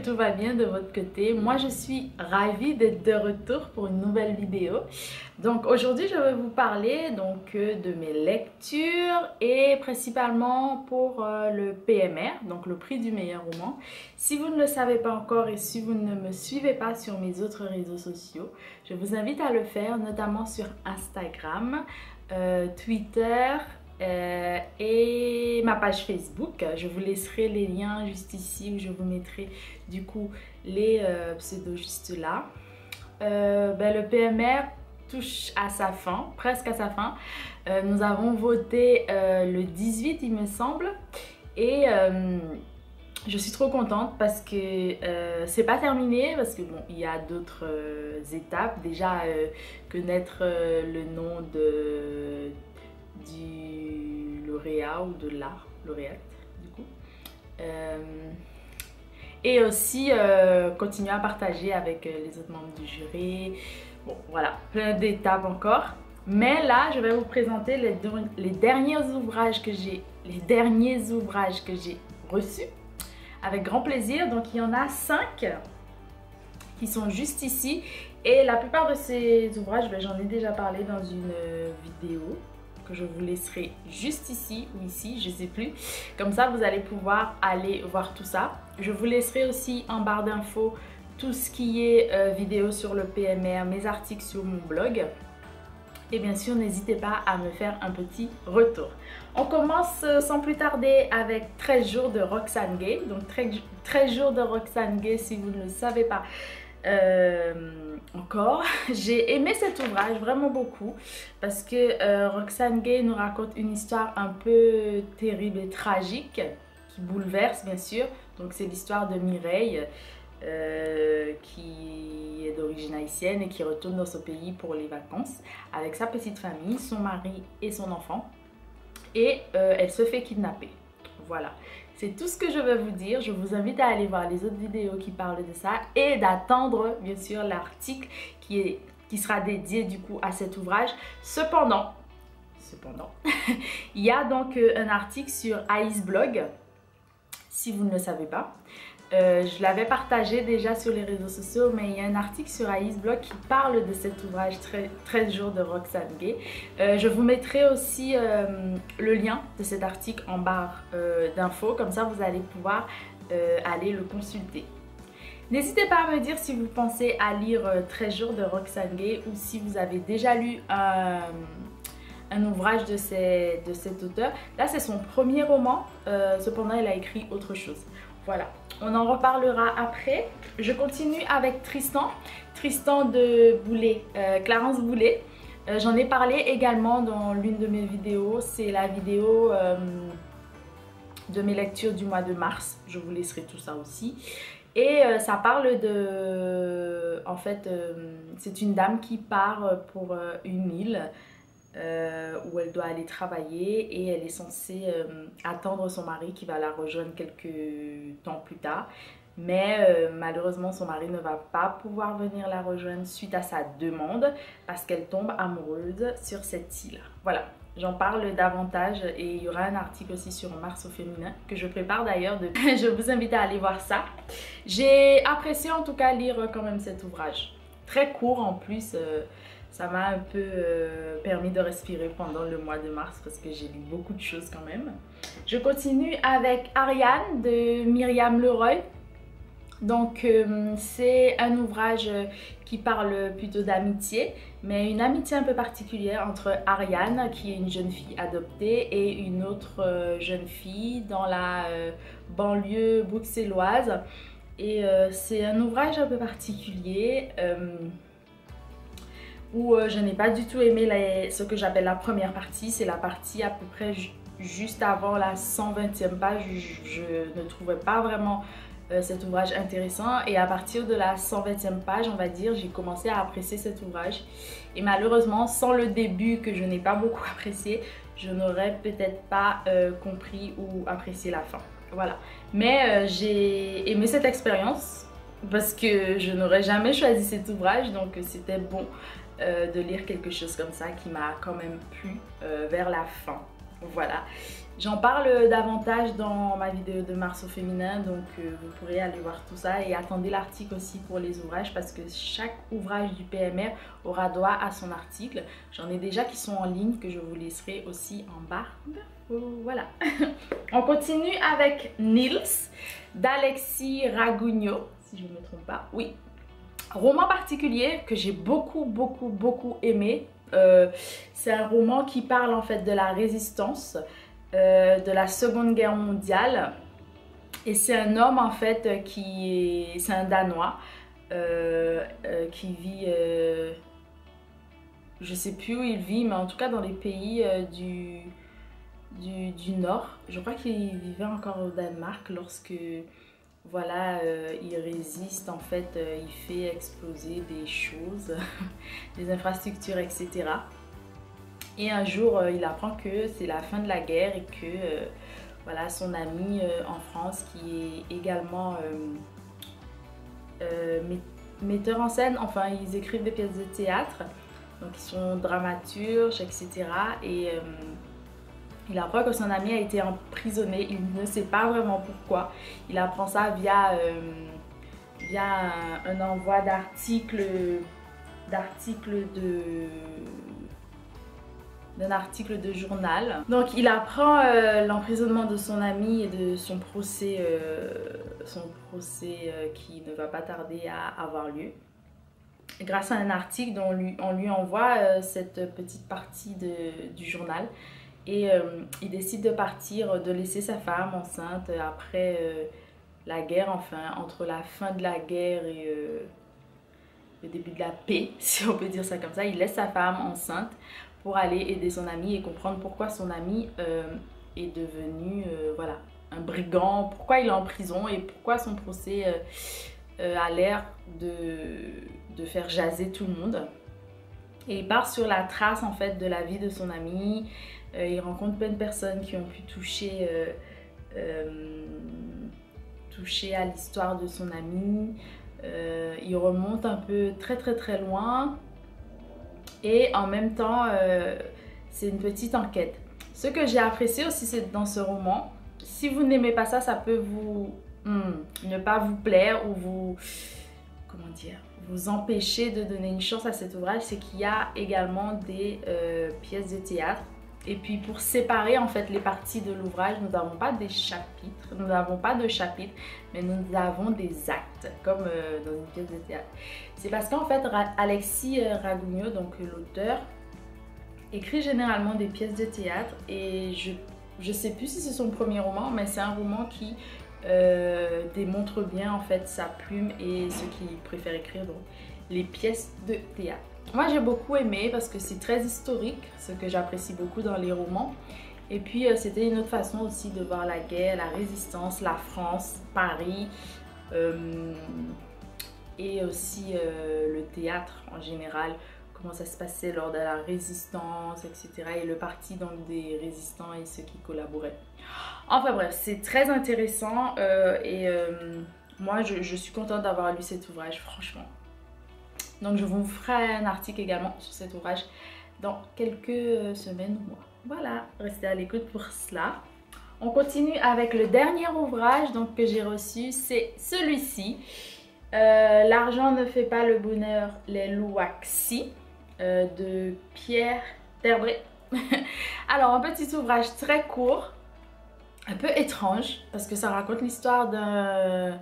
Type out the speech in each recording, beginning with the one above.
tout va bien de votre côté. Moi, je suis ravie d'être de retour pour une nouvelle vidéo. Donc aujourd'hui, je vais vous parler de mes lectures et principalement pour le PMR, donc le prix du meilleur roman. Si vous ne le savez pas encore et si vous ne me suivez pas sur mes autres réseaux sociaux, je vous invite à le faire, notamment sur Instagram, Twitter, et ma page Facebook. Je vous laisserai les liens juste ici où je vous mettrai du coup les pseudos juste là. Le PMR touche à sa fin, presque à sa fin. Nous avons voté le 18 il me semble et je suis trop contente parce que c'est pas terminé, parce que bon, il y a d'autres étapes. Déjà connaître le nom du lauréat ou de la lauréate du coup. Et aussi continuer à partager avec les autres membres du jury. Bon voilà, plein d'étapes encore. Mais là, je vais vous présenter les derniers ouvrages que j'ai reçus avec grand plaisir. Donc il y en a 5 qui sont juste ici. Et la plupart de ces ouvrages, j'en ai déjà parlé dans une vidéo que je vous laisserai juste ici ou ici, je sais plus. Comme ça, vous allez pouvoir aller voir tout ça. Je vous laisserai aussi en barre d'infos tout ce qui est vidéo sur le PMR, mes articles sur mon blog. Et bien sûr, n'hésitez pas à me faire un petit retour. On commence sans plus tarder avec 13 jours de Roxane Gay. Donc 13 jours de Roxane Gay, si vous ne le savez pas encore. J'ai aimé cet ouvrage vraiment beaucoup parce que Roxane Gay nous raconte une histoire un peu terrible et tragique qui bouleverse bien sûr. Donc c'est l'histoire de Mireille qui est d'origine haïtienne et qui retourne dans son pays pour les vacances avec sa petite famille, son mari et son enfant, et elle se fait kidnapper. Voilà, c'est tout ce que je vais vous dire. Je vous invite à aller voir les autres vidéos qui parlent de ça et d'attendre bien sûr l'article qui sera dédié du coup à cet ouvrage. Cependant, il y a donc un article sur Aïs Blog, si vous ne le savez pas. Je l'avais partagé déjà sur les réseaux sociaux, mais il y a un article sur Aïs Blog qui parle de cet ouvrage 13 jours de Roxane Gay. Je vous mettrai aussi le lien de cet article en barre d'infos, comme ça vous allez pouvoir aller le consulter. N'hésitez pas à me dire si vous pensez à lire 13 jours de Roxane Gay ou si vous avez déjà lu un ouvrage de cet auteur. Là c'est son premier roman, cependant il a écrit autre chose. Voilà, on en reparlera après. Je continue avec Tristan de Boulet, Clarence Boulet. J'en ai parlé également dans l'une de mes vidéos. C'est la vidéo de mes lectures du mois de mars. Je vous laisserai tout ça aussi. Et ça parle de... En fait, c'est une dame qui part pour une île où elle doit aller travailler et elle est censée attendre son mari qui va la rejoindre quelques temps plus tard. Mais malheureusement son mari ne va pas pouvoir venir la rejoindre suite à sa demande parce qu'elle tombe amoureuse sur cette île. Voilà, j'en parle davantage et il y aura un article aussi sur Mars au féminin que je prépare d'ailleurs. Je vous invite à aller voir ça. J'ai apprécié en tout cas lire quand même cet ouvrage. Très court en plus. Ça m'a un peu permis de respirer pendant le mois de mars parce que j'ai lu beaucoup de choses quand même. Je continue avec Ariane de Myriam Leroy. Donc c'est un ouvrage qui parle plutôt d'amitié, mais une amitié un peu particulière entre Ariane, qui est une jeune fille adoptée, et une autre jeune fille dans la banlieue bruxelloise. Et c'est un ouvrage un peu particulier. Où je n'ai pas du tout aimé ce que j'appelle la première partie. C'est la partie à peu près juste avant la 120e page. Je ne trouvais pas vraiment cet ouvrage intéressant. Et à partir de la 120e page, on va dire, j'ai commencé à apprécier cet ouvrage. Et malheureusement, sans le début que je n'ai pas beaucoup apprécié, je n'aurais peut-être pas compris ou apprécié la fin. Voilà. Mais j'ai aimé cette expérience parce que je n'aurais jamais choisi cet ouvrage. Donc c'était bon de lire quelque chose comme ça qui m'a quand même plu vers la fin. Voilà. J'en parle davantage dans ma vidéo de mars au féminin, donc vous pourrez aller voir tout ça et attendez l'article aussi pour les ouvrages parce que chaque ouvrage du PMR aura droit à son article. J'en ai déjà qui sont en ligne que je vous laisserai aussi en barre d'infos. Voilà. On continue avec Nils d'Alexis Raguigno, si je ne me trompe pas. Oui. Roman particulier que j'ai beaucoup aimé. C'est un roman qui parle en fait de la résistance de la Seconde Guerre mondiale et c'est un homme en fait c'est un Danois qui vit, je sais plus où il vit, mais en tout cas dans les pays du Nord. Je crois qu'il vivait encore au Danemark lorsque voilà, il résiste en fait, il fait exploser des choses, des infrastructures, etc. Et un jour, il apprend que c'est la fin de la guerre et que voilà, son ami en France, qui est également metteur en scène, enfin ils écrivent des pièces de théâtre, donc ils sont dramaturges, etc. Et il apprend que son ami a été emprisonné, il ne sait pas vraiment pourquoi. Il apprend ça via un envoi d'articles d'un article de journal. Donc il apprend l'emprisonnement de son ami et de son procès qui ne va pas tarder à avoir lieu. Grâce à un article dont on lui envoie cette petite partie du journal. Et il décide de partir, de laisser sa femme enceinte après la guerre, enfin entre la fin de la guerre et le début de la paix, si on peut dire ça comme ça. Il laisse sa femme enceinte pour aller aider son ami et comprendre pourquoi son ami est devenu voilà, un brigand, pourquoi il est en prison et pourquoi son procès a l'air de faire jaser tout le monde. Et il part sur la trace en fait de la vie de son ami. Il rencontre plein de personnes qui ont pu toucher à l'histoire de son ami. Il remonte un peu très loin. Et en même temps, c'est une petite enquête. Ce que j'ai apprécié aussi dans ce roman, si vous n'aimez pas ça, ça peut vous ne pas vous plaire ou vous, comment dire, vous empêcher de donner une chance à cet ouvrage, c'est qu'il y a également des pièces de théâtre. Et puis pour séparer en fait les parties de l'ouvrage, nous n'avons pas des chapitres, nous n'avons pas de chapitres, mais nous avons des actes, comme dans une pièce de théâtre. C'est parce qu'en fait Alexis Raguigno, donc l'auteur, écrit généralement des pièces de théâtre et je sais plus si c'est son premier roman, mais c'est un roman qui démontre bien en fait sa plume et ce qu'il préfère écrire, donc les pièces de théâtre. Moi j'ai beaucoup aimé parce que c'est très historique, ce que j'apprécie beaucoup dans les romans. Et puis c'était une autre façon aussi de voir la guerre, la résistance, la France, Paris et aussi le théâtre en général, comment ça se passait lors de la résistance, etc. Et le parti donc des résistants et ceux qui collaboraient. Enfin bref, c'est très intéressant moi je suis contente d'avoir lu cet ouvrage, franchement. Donc je vous ferai un article également sur cet ouvrage dans quelques semaines ou mois. Voilà, restez à l'écoute pour cela. On continue avec le dernier ouvrage donc, que j'ai reçu, c'est celui-ci. L'argent ne fait pas le bonheur, les Louaxi de Pierre Terbré. Alors un petit ouvrage très court, un peu étrange parce que ça raconte l'histoire d'un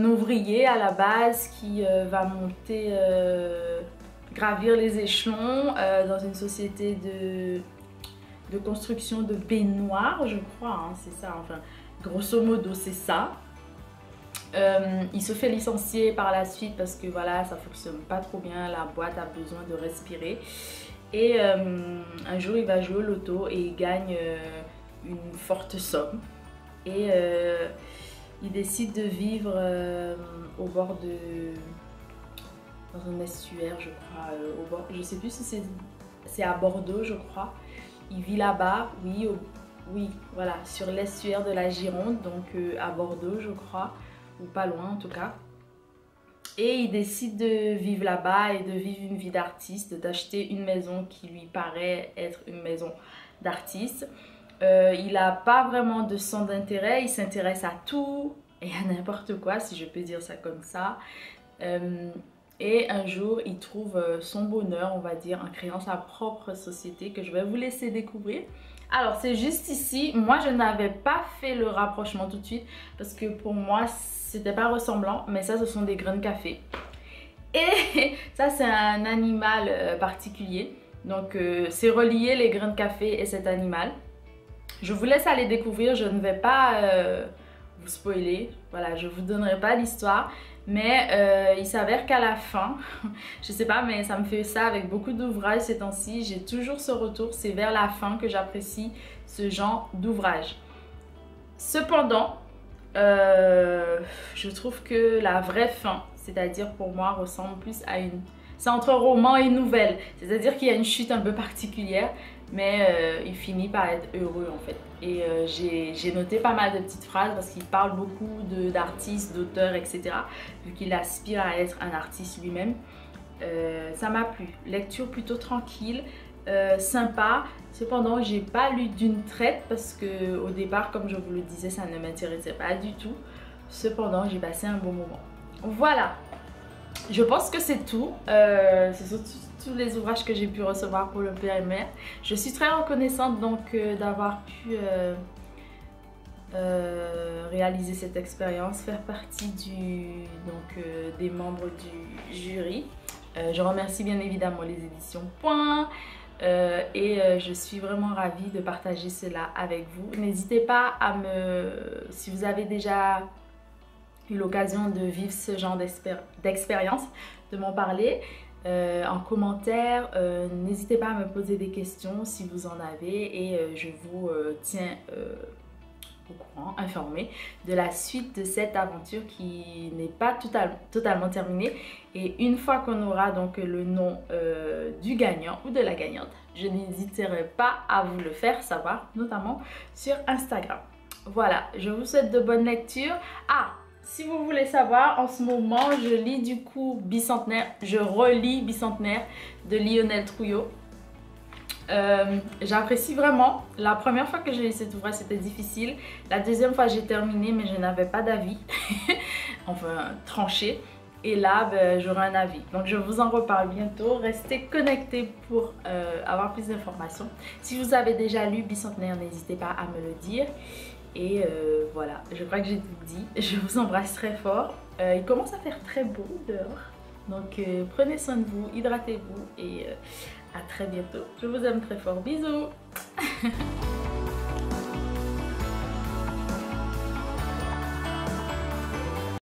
ouvrier à la base qui va monter, gravir les échelons dans une société de construction de baignoires, je crois, hein, c'est ça, enfin, grosso modo c'est ça. Il se fait licencier par la suite parce que voilà, ça fonctionne pas trop bien, la boîte a besoin de respirer. Et un jour il va jouer au loto et il gagne une forte somme. Et il décide de vivre au bord dans un estuaire, je crois, au bord, je sais plus si c'est à Bordeaux, je crois. Il vit là-bas, oui, voilà, sur l'estuaire de la Gironde, donc à Bordeaux, je crois, ou pas loin en tout cas. Et il décide de vivre là-bas et de vivre une vie d'artiste, d'acheter une maison qui lui paraît être une maison d'artiste. Il n'a pas vraiment de centre d'intérêt, il s'intéresse à tout et à n'importe quoi, si je peux dire ça comme ça. Et un jour, il trouve son bonheur, on va dire, en créant sa propre société que je vais vous laisser découvrir. Alors, c'est juste ici, moi je n'avais pas fait le rapprochement tout de suite parce que pour moi, c'était pas ressemblant, mais ça, ce sont des grains de café. Et ça, c'est un animal particulier. Donc, c'est relié les grains de café et cet animal. Je vous laisse aller découvrir, je ne vais pas vous spoiler. Voilà, je vous donnerai pas l'histoire. Mais il s'avère qu'à la fin, je sais pas, mais ça me fait ça avec beaucoup d'ouvrages ces temps-ci. J'ai toujours ce retour, c'est vers la fin que j'apprécie ce genre d'ouvrage. Cependant, je trouve que la vraie fin, c'est-à-dire pour moi, ressemble plus à une... C'est entre roman et nouvelle, c'est-à-dire qu'il y a une chute un peu particulière, mais il finit par être heureux en fait. Et j'ai noté pas mal de petites phrases parce qu'il parle beaucoup d'artistes, d'auteurs, etc. Vu qu'il aspire à être un artiste lui-même. Ça m'a plu. Lecture plutôt tranquille, sympa. Cependant, j'ai pas lu d'une traite parce que au départ, comme je vous le disais, ça ne m'intéressait pas du tout. Cependant, j'ai passé un bon moment. Voilà. Je pense que c'est tout. C'est surtout tous les ouvrages que j'ai pu recevoir pour le père et mère. Je suis très reconnaissante donc d'avoir pu réaliser cette expérience, faire partie des membres du jury. Je remercie bien évidemment les éditions Point et je suis vraiment ravie de partager cela avec vous. N'hésitez pas à si vous avez déjà eu l'occasion de vivre ce genre d'expérience, de m'en parler en commentaire. N'hésitez pas à me poser des questions si vous en avez et je vous tiens au courant, informé de la suite de cette aventure qui n'est pas totalement terminée. Et une fois qu'on aura donc le nom du gagnant ou de la gagnante, je n'hésiterai pas à vous le faire savoir, notamment sur Instagram. Voilà, je vous souhaite de bonnes lectures. Ah! Si vous voulez savoir, en ce moment, je lis du coup Bicentenaire, je relis Bicentenaire de Lionel Trouillot. J'apprécie vraiment. La première fois que j'ai lu cet ouvrage, c'était difficile. La deuxième fois, j'ai terminé, mais je n'avais pas d'avis. Enfin, tranché. Et là, j'aurai un avis. Donc, je vous en reparle bientôt. Restez connectés pour avoir plus d'informations. Si vous avez déjà lu Bicentenaire, n'hésitez pas à me le dire. Et voilà, je crois que j'ai tout dit. Je vous embrasse très fort. Il commence à faire très beau dehors. Donc prenez soin de vous, hydratez-vous et à très bientôt. Je vous aime très fort. Bisous.